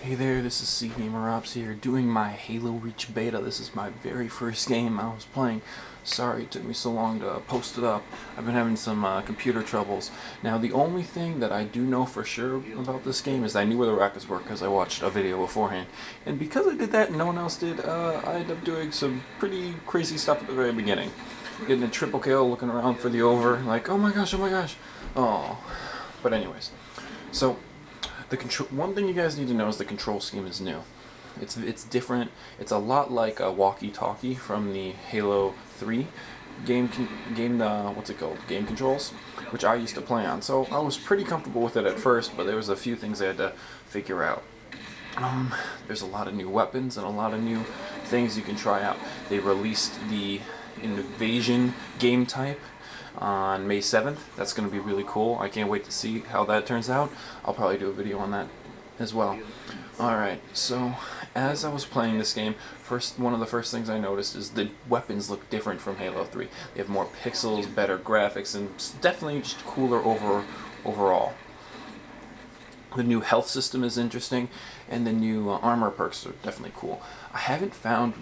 Hey there, this is Cgamerops here, doing my Halo Reach beta. This is my very first game I was playing. Sorry it took me so long to post it up. I've been having some computer troubles. Now, the only thing that I do know for sure about this game is I knew where the rockets were because I watched a video beforehand. And because I did that and no one else did, I ended up doing some pretty crazy stuff at the very beginning. Getting a triple kill, looking around for the over, like, oh my gosh, oh my gosh. Oh. But anyways, so one thing you guys need to know is the control scheme is new. It's different. It's a lot like a walkie-talkie from the Halo 3 what's it called? Game controls, which I used to play on. So I was pretty comfortable with it at first, but there was a few things I had to figure out. There's a lot of new weapons and a lot of new things you can try out. They released the invasion game type on May 7th. That's going to be really cool. I can't wait to see how that turns out. I'll probably do a video on that as well. Alright, so as I was playing this game, one of the first things I noticed is the weapons look different from Halo 3. They have more pixels, better graphics, and definitely just cooler overall. The new health system is interesting, and the new armor perks are definitely cool. I haven't found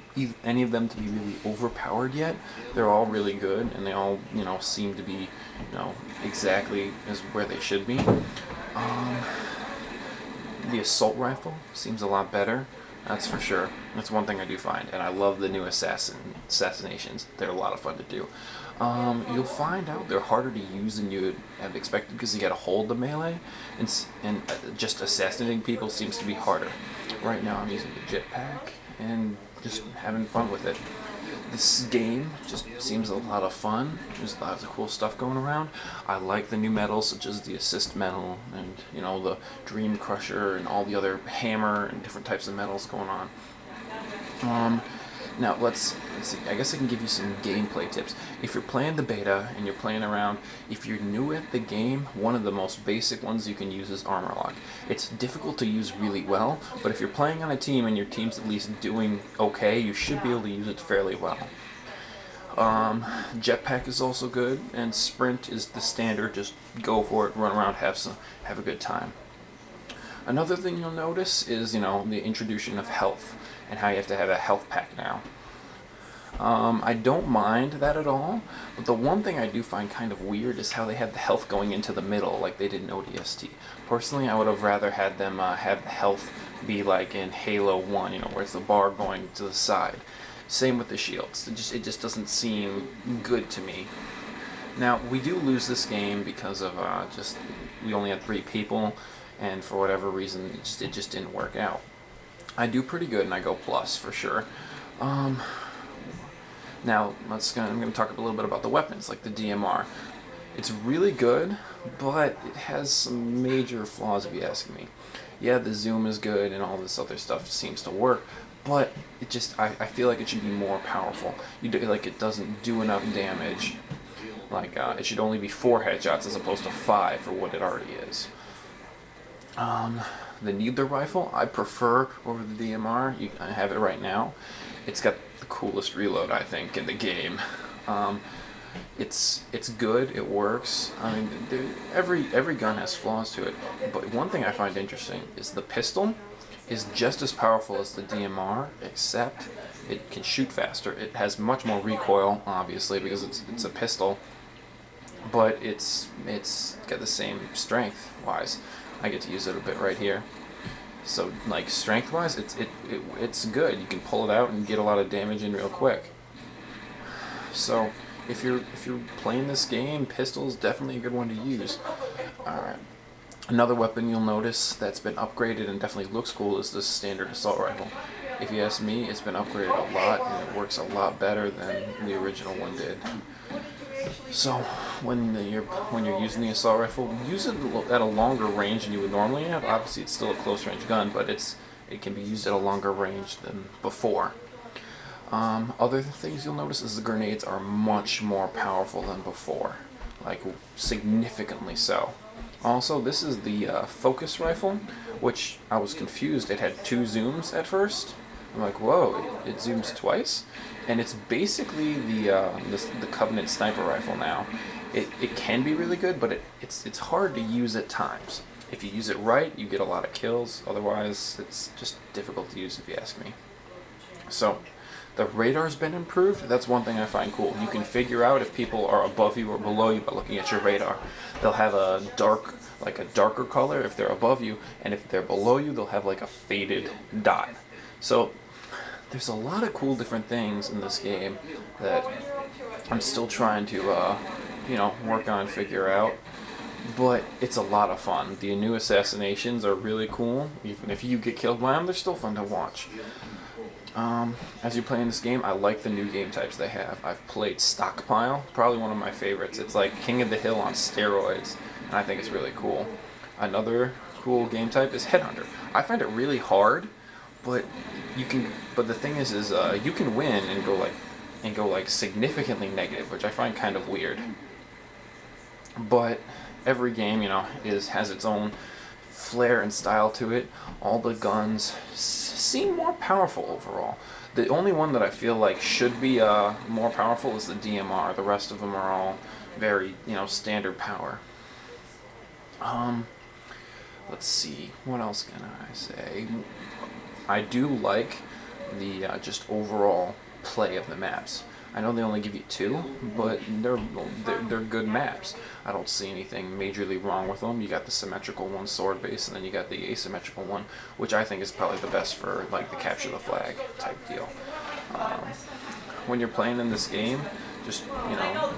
any of them to be really overpowered yet. They're all really good, and they all, seem to be, exactly as where they should be. The assault rifle seems a lot better. That's for sure. That's one thing I do find, and I love the new assassinations. They're a lot of fun to do. You'll find out they're harder to use than you would have expected because you got to hold the melee, and just assassinating people seems to be harder. Right now, I'm using the jetpack and just having fun with it. This game just seems a lot of fun. There's lots of cool stuff going around. I like the new medals, such as the assist medal and the Dream Crusher and all the other hammer and different types of medals going on. Now let's see. I guess I can give you some gameplay tips. If you're playing the beta and you're playing around, if you're new at the game, one of the most basic ones you can use is armor lock. It's difficult to use really well, but if you're playing on a team and your team's at least doing okay, you should be able to use it fairly well. Jetpack is also good, and sprint is the standard. Just go for it, run around, have a good time. Another thing you'll notice is, the introduction of health and how you have to have a health pack now. I don't mind that at all, but the one thing I do find kind of weird is how they have the health going into the middle like they did in ODST. Personally, I would have rather had them have the health be like in Halo 1, where it's the bar going to the side. Same with the shields. It just doesn't seem good to me. Now, we do lose this game because of we only had 3 people, and for whatever reason, it just didn't work out. I do pretty good, and I go plus for sure. Now, I'm going to talk a little bit about the weapons, like the DMR. It's really good, but it has some major flaws if you ask me. Yeah, the zoom is good, and all this other stuff seems to work, but I feel like it should be more powerful. It doesn't do enough damage. It should only be 4 headshots as opposed to 5 for what it already is. The Needler rifle I prefer over the DMR. I have it right now. It's got the coolest reload, I think, in the game. It's good. It works. I mean, every gun has flaws to it. But one thing I find interesting is the pistol is just as powerful as the DMR, except it can shoot faster. It has much more recoil, obviously, because it's a pistol. But it's got the same strength-wise. I get to use it a bit right here. So, strength-wise, it's good. You can pull it out and get a lot of damage in real quick. So, if you're playing this game, pistol's definitely a good one to use. Alright. Another weapon you'll notice that's been upgraded and definitely looks cool is this standard assault rifle. If you ask me, it's been upgraded a lot, and it works a lot better than the original one did. So, when you're using the assault rifle, use it at a longer range than you would normally have. Obviously, it's still a close-range gun, but it can be used at a longer range than before. Other things you'll notice is the grenades are much more powerful than before, significantly so. Also, this is the focus rifle, which I was confused. It had 2 zooms at first. I'm like, whoa, it zooms twice? And it's basically the Covenant sniper rifle now. It can be really good, but it's hard to use at times. If you use it right, you get a lot of kills. Otherwise, it's just difficult to use if you ask me. So, the radar's been improved. That's one thing I find cool. You can figure out if people are above you or below you by looking at your radar. They'll have a darker color if they're above you, and if they're below you, they'll have like a faded dot. So, there's a lot of cool different things in this game that I'm still trying to, work on and figure out. But it's a lot of fun. The new assassinations are really cool. Even if you get killed by them, they're still fun to watch. As you play in this game, I like the new game types they have. I've played Stockpile, probably one of my favorites. It's like King of the Hill on steroids, and I think it's really cool. Another cool game type is Headhunter. I find it really hard, but the thing is you can win and go like significantly negative, which I find kind of weird. But every game, has its own flair and style to it. All the guns seem more powerful overall. The only one that I feel like should be more powerful is the DMR. The rest of them are all very, standard power. Let's see, what else can I say? I do like the just overall play of the maps. I know they only give you 2, but they're good maps. I don't see anything majorly wrong with them. You got the symmetrical one, sword base, and then you got the asymmetrical one, which I think is probably the best for like the capture the flag type deal. When you're playing in this game, just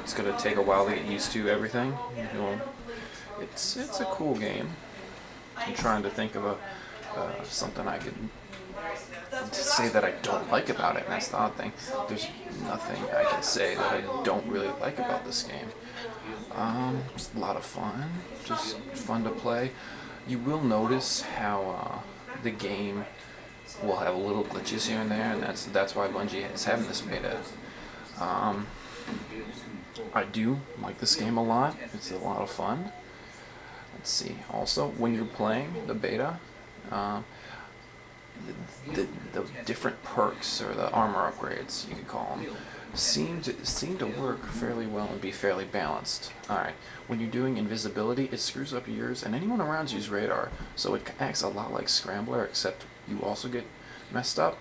it's gonna take a while to get used to everything. It's a cool game. I'm trying to think of something I could to say that I don't like about it, and that's the odd thing. There's nothing I can say that I don't really like about this game. It's a lot of fun, just fun to play. You will notice how the game will have little glitches here and there, and that's why Bungie is having this beta. I do like this game a lot. It's a lot of fun. Let's see. Also, when you're playing the beta, the different perks, or the armor upgrades, you could call them, seem to work fairly well and be fairly balanced. Alright, when you're doing invisibility, it screws up yours and anyone around you's radar, so it acts a lot like Scrambler, except you also get messed up.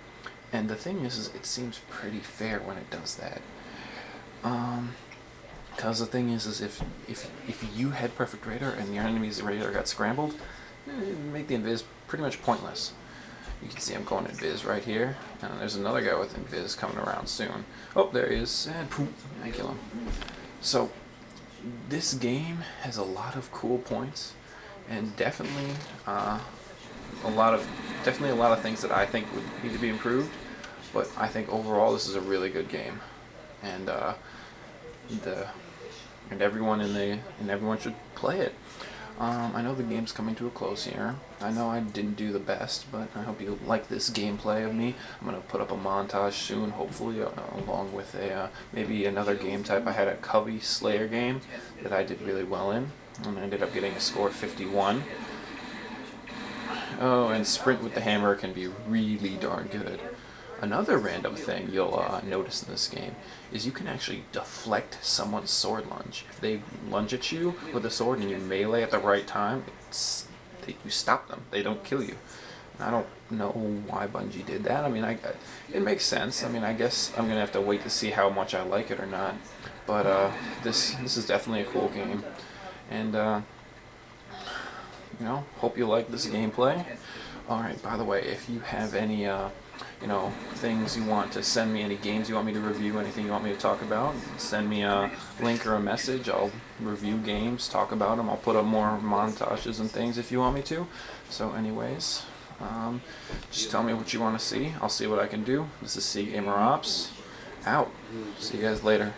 And the thing is it seems pretty fair when it does that. Because the thing is if you had perfect radar and your enemy's radar got scrambled, it'd make the invis pretty much pointless. You can see I'm going invis right here, and there's another guy with invis coming around soon. Oh, there he is, and poof, I kill him. So, this game has a lot of cool points, and definitely a lot of things that I think would need to be improved. But I think overall this is a really good game, and everyone should play it. I know the game's coming to a close here. I know I didn't do the best, but I hope you like this gameplay of me. I'm going to put up a montage soon, hopefully, along with maybe another game type. I had a Covey Slayer game that I did really well in, and I ended up getting a score of 51. Oh, and Sprint with the Hammer can be really darn good. Another random thing you'll notice in this game is you can actually deflect someone's sword lunge. If they lunge at you with a sword and you melee at the right time, you stop them. They don't kill you. And I don't know why Bungie did that. I mean, it makes sense. I mean, I guess I'm going to have to wait to see how much I like it or not. But this is definitely a cool game. And, hope you like this gameplay. Alright, by the way, if you have any things you want to send me, any games you want me to review, anything you want me to talk about, send me a link or a message. I'll review games, talk about them. I'll put up more montages and things if you want me to. So anyways, just tell me what you want to see. I'll see what I can do. This is Cgamerops. Out. See you guys later.